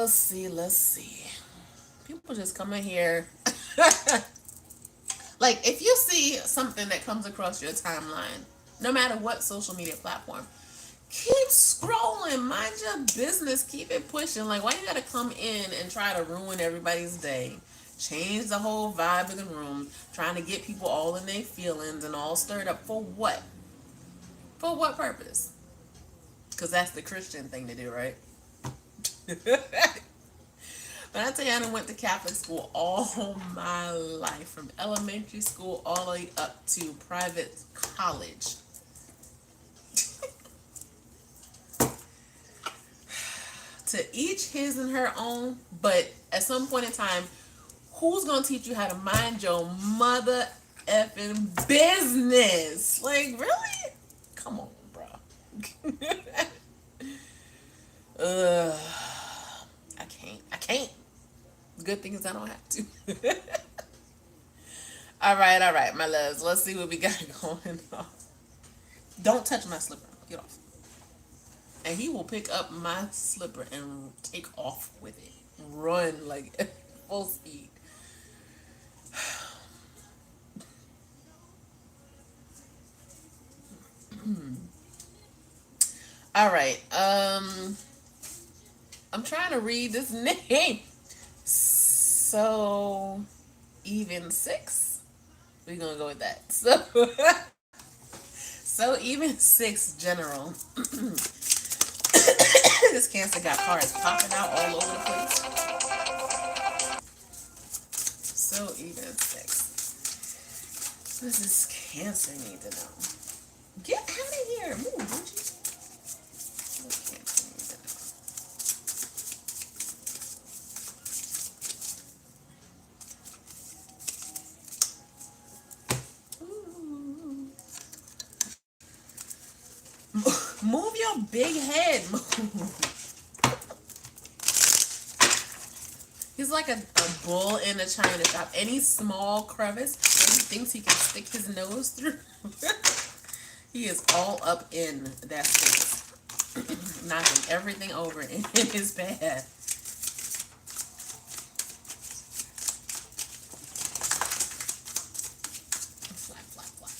Let's see, let's see. People just come in here. Like, if you see something that comes across your timeline, no matter what social media platform, keep scrolling. Mind your business. Keep it pushing. Like, why you gotta come in and try to ruin everybody's day? Change the whole vibe of the room. Trying to get people all in their feelings and all stirred up. For what? For what purpose? Because that's the Christian thing to do, right? But I tell you, I done went to Catholic school all my life, from elementary school all the way up to private college. To each his and her own, but at some point in time, who's gonna teach you how to mind your mother effing business? Like, really? Come on, bro. I can't. Good thing is I don't have to. All right, my loves. Let's see what we got going on. Don't touch my slipper. Get off. And he will pick up my slipper and take off with it. Run like at full speed. All right. I'm trying to read this name. So even six. We're gonna go with that. So even six general. This Cancer got cards popping out all over the place. So even six. What does this Cancer need to know? Get out of here. Move, would you? What Cancer need to know? Ooh. Move your big head. He's like a bull in a china shop. Any small crevice that he thinks he can stick his nose through, he is all up in that space, knocking everything over in his path. Flap, flap, flap.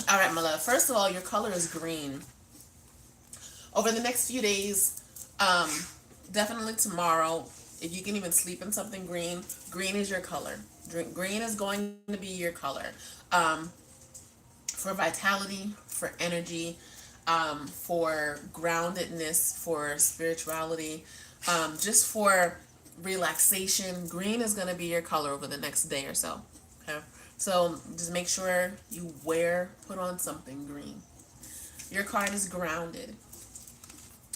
All right, my love. First of all, your color is green. Over the next few days, definitely tomorrow, if you can even sleep in something green, green is your color. Green is going to be your color. For vitality, for energy, for groundedness, for spirituality, just for relaxation. Green is going to be your color over the next day or so. Okay? So just make sure you put on something green. Your card is grounded.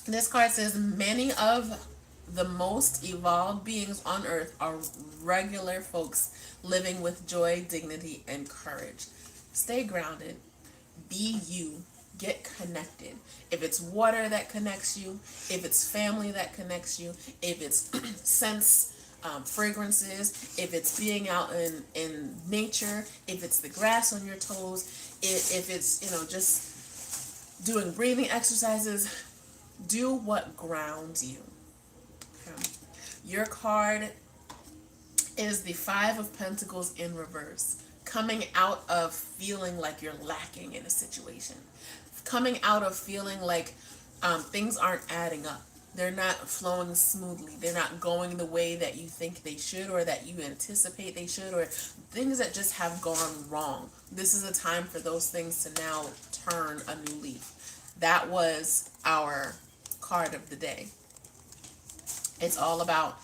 This card says, many of the most evolved beings on earth are regular folks living with joy, dignity, and courage. Stay grounded. Be you. Get connected. If it's water that connects you, if it's family that connects you, if it's scents, fragrances, if it's being out in nature, if it's the grass on your toes, if it's, just doing breathing exercises, do what grounds you. Okay. Your card is the Five of Pentacles in reverse. Coming out of feeling like you're lacking in a situation. Coming out of feeling like things aren't adding up. They're not flowing smoothly. They're not going the way that you think they should, or that you anticipate they should, or things that just have gone wrong. This is a time for those things to now turn a new leaf. That was our card of the day. It's all about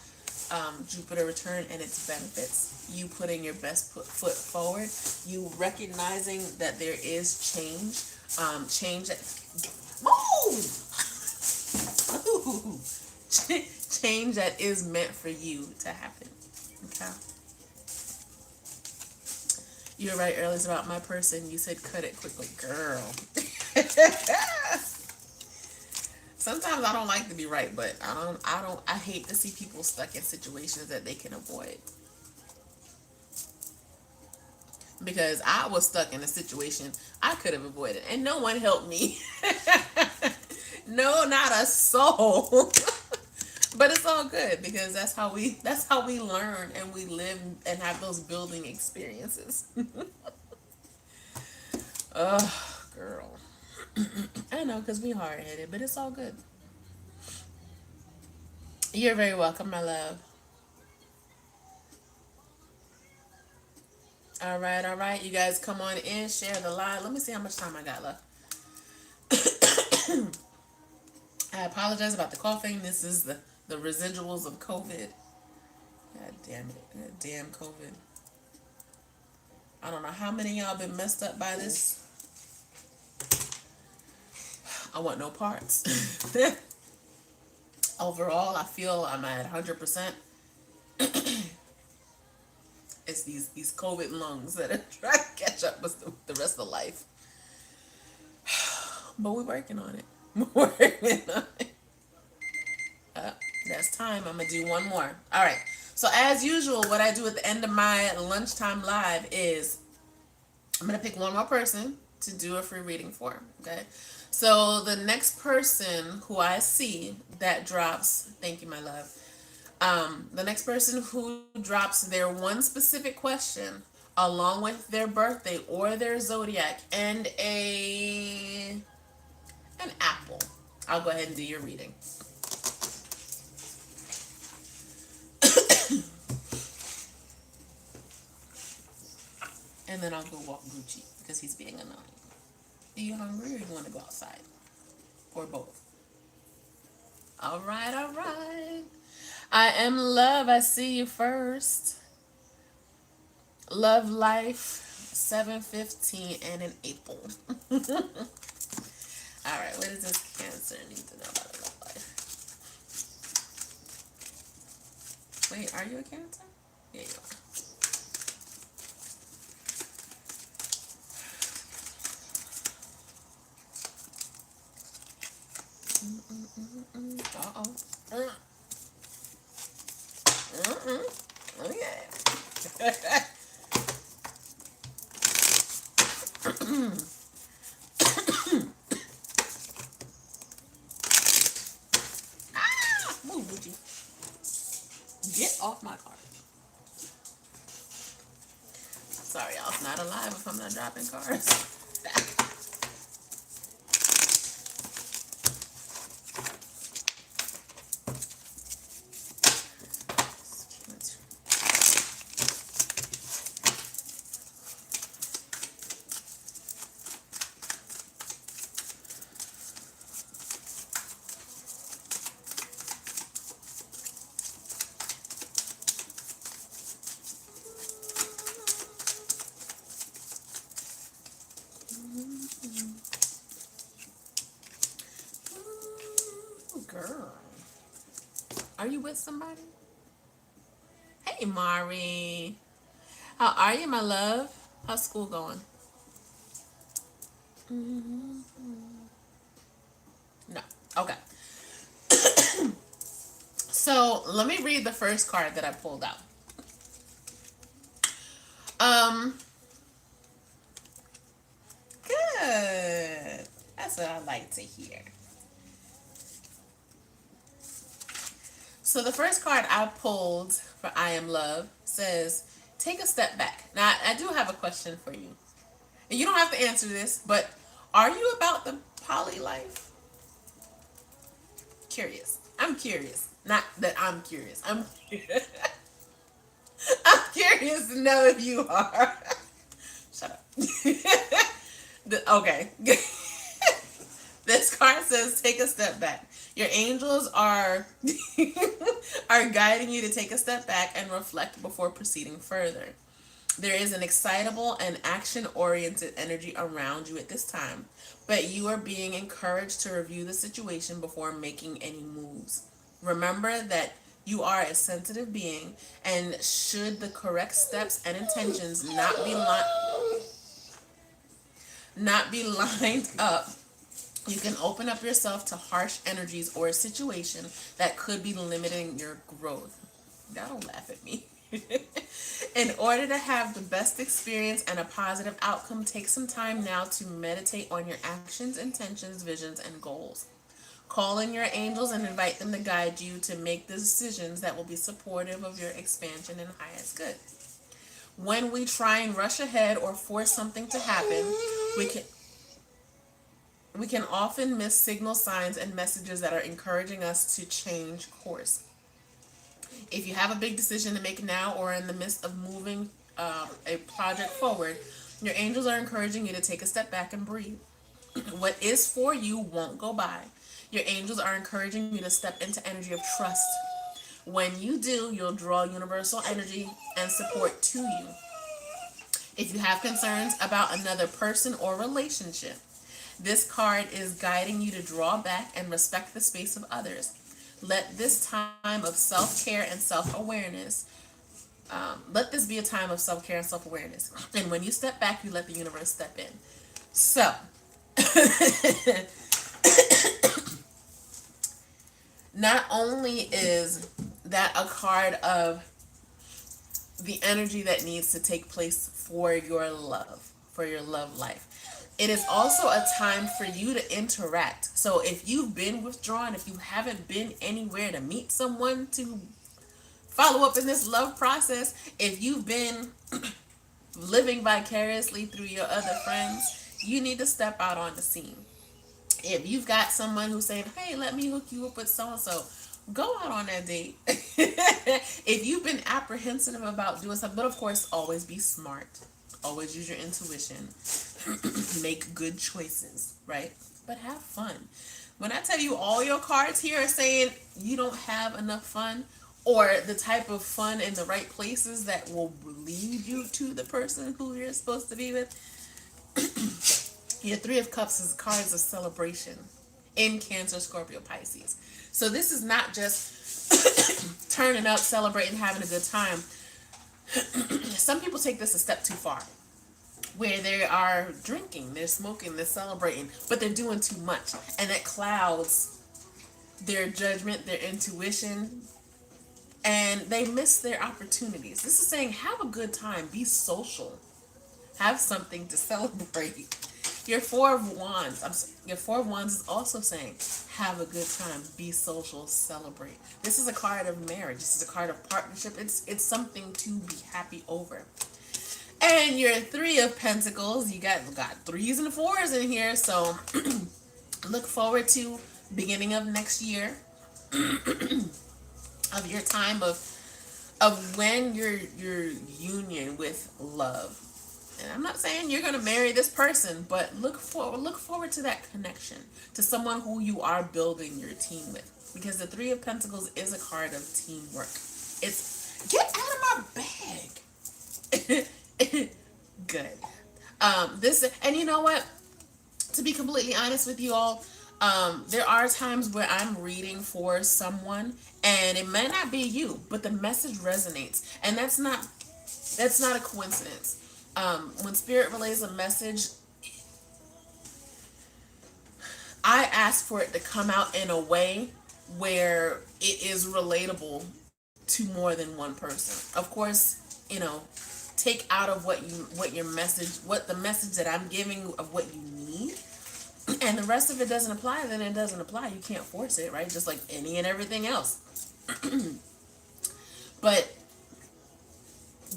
Jupiter return and its benefits. You putting your best foot forward. You recognizing that there is change. Change that... Move! Change that is meant for you to happen. Okay? You were right earlier about my person. You said cut it quickly. Girl. Sometimes I don't like to be right, but I hate to see people stuck in situations that they can avoid. Because I was stuck in a situation I could have avoided, and no one helped me. No, not a soul. But it's all good because that's how we learn and we live and have those building experiences. Ugh, girl. I know because we hard headed, but it's all good. You're very welcome, my love. All right, all right. You guys come on in, share the live. Let me see how much time I got left. I apologize about the coughing. This is the residuals of COVID. God damn it. God damn COVID. I don't know how many of y'all been messed up by this. I want no parts. Overall, I feel I'm at 100%. It's these COVID lungs that are trying to catch up with the rest of life. But we're working on it. We're working on it. That's time. I'm going to do one more. All right. So as usual, what I do at the end of my lunchtime live is I'm going to pick one more person to do a free reading for. Okay. So the next person who I see that drops, thank you, my love. The next person who drops their one specific question along with their birthday or their zodiac and an apple, I'll go ahead and do your reading. And then I'll go walk Gucci because he's being annoying. Are you hungry or you want to go outside? Or both? All right, all right. I am love. I see you first. Love life, 7:15 and an April. All right, what does this Cancer need to know about love life? Wait, are you a Cancer? Yeah, you are. Uh-oh. Okay. Move, would you? Get off my car. Sorry, y'all. It's not alive if I'm not dropping cars. Girl. Are you with somebody? Hey, Mari. How are you, my love? How's school going? No. Okay. So let me read the first card that I pulled out. Um, Good. That's what I like to hear. So the first card I pulled for I Am Love says, take a step back. Now, I do have a question for you. And you don't have to answer this, but are you about the poly life? Curious. I'm curious. Not that I'm curious. I'm I'm curious to know if you are. Shut up. Okay. This card says take a step back. Your angels are are guiding you to take a step back and reflect before proceeding further. There is an excitable and action-oriented energy around you at this time, but you are being encouraged to review the situation before making any moves. Remember that you are a sensitive being, and should the correct steps and intentions not be lined up, you can open up yourself to harsh energies or a situation that could be limiting your growth. Don't laugh at me. In order to have the best experience and a positive outcome, take some time now to meditate on your actions, intentions, visions, and goals. Call in your angels and invite them to guide you to make the decisions that will be supportive of your expansion and highest good. When we try and rush ahead or force something to happen, we can we can often miss signal signs and messages that are encouraging us to change course. If you have a big decision to make now or in the midst of moving a project forward, your angels are encouraging you to take a step back and breathe. What is for you won't go by. Your angels are encouraging you to step into energy of trust. When you do, you'll draw universal energy and support to you. If you have concerns about another person or relationship, this card is guiding you to draw back and respect the space of others. Let this time of self-care and self-awareness, let this be a time of self-care and self-awareness. And when you step back, you let the universe step in. So, not only is that a card of the energy that needs to take place for your love life, it is also a time for you to interact. So if you've been withdrawn, if you haven't been anywhere to meet someone to follow up in this love process, if you've been living vicariously through your other friends, you need to step out on the scene. If you've got someone who's saying, hey, let me hook you up with so and so, go out on that date. If you've been apprehensive about doing something, but of course, always be smart. Always use your intuition. Make good choices, right? But have fun. When I tell you all your cards here are saying you don't have enough fun, or the type of fun in the right places that will lead you to the person who you're supposed to be with, your Three of Cups is cards of celebration in Cancer, Scorpio, Pisces. So this is not just turning up, celebrating, having a good time. Some people take this a step too far, where they are drinking, they're smoking, they're celebrating, but they're doing too much. And it clouds their judgment, their intuition, and they miss their opportunities. This is saying have a good time, be social, have something to celebrate. Your your Four of Wands is also saying have a good time, be social, celebrate. This is a card of marriage. This is a card of partnership. It's something to be happy over. And your Three of Pentacles, you got threes and fours in here, so look forward to beginning of next year, of your time of when your union with love. And I'm not saying you're gonna marry this person, but look forward to that connection, to someone who you are building your team with. Because the Three of Pentacles is a card of teamwork. It's get out of my bag. Good. This, and you know what? To be completely honest with you all, there are times where I'm reading for someone, and it may not be you, but the message resonates, and that's not a coincidence. When Spirit relays a message, I ask for it to come out in a way where it is relatable to more than one person. Of course, take out of what the message that I'm giving of what you need, and the rest of it doesn't apply, then it doesn't apply. You can't force it, right? Just like any and everything else. But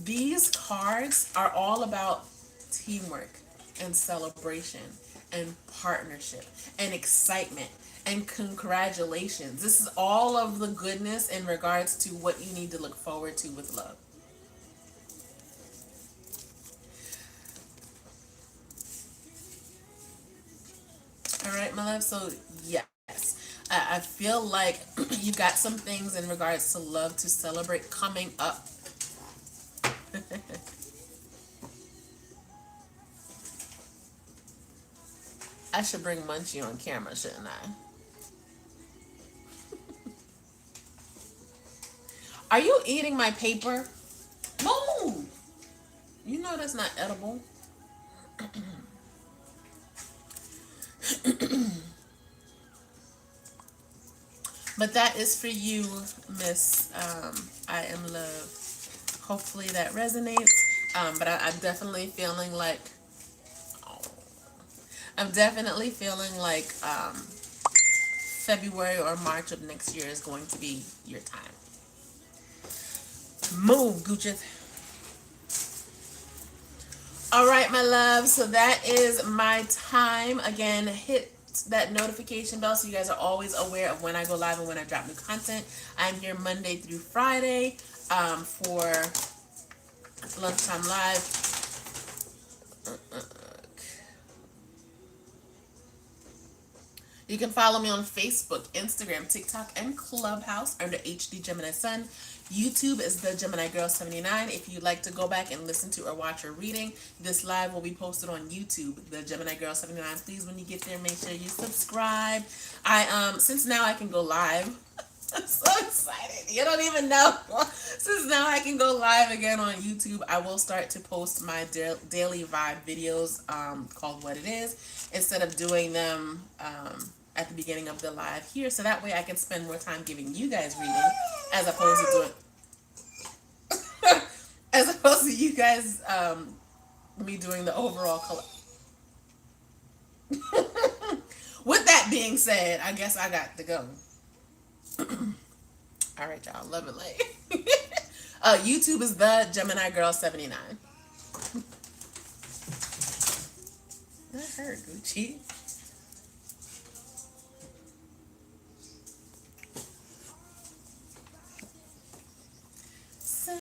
these cards are all about teamwork and celebration and partnership and excitement and congratulations. This is all of the goodness in regards to what you need to look forward to with love. All right, my love. So yes, I feel like you got some things in regards to love to celebrate coming up. I should bring Munchie on camera, shouldn't I? Are you eating my paper? Move! You know that's not edible. But that is for you, Miss I Am Love. Hopefully that resonates. But I'm definitely feeling like February or March of next year is going to be your time. Move, Goocheth. All right, my love. So that is my time. Again, hit that notification bell so you guys are always aware of when I go live and when I drop new content. I'm here Monday through Friday for Lunchtime Live. You can follow me on Facebook, Instagram, TikTok, and Clubhouse under HD Gemini Sun. YouTube is the Gemini Girl 79. If you'd like to go back and listen to or watch a reading, this live will be posted on YouTube, the Gemini Girl 79. Please, when you get there, make sure you subscribe. Since now I can go live, I'm so excited. You don't even know. Since now I can go live again on YouTube, I will start to post my daily vibe videos called What It Is, instead of doing them at the beginning of the live here, so that way I can spend more time giving you guys reading as opposed to doing as opposed to you guys me doing the overall color. With that being said, I guess I got to go. All right, y'all. Love it, like. YouTube is the Gemini Girl 79. That hurt, Gucci.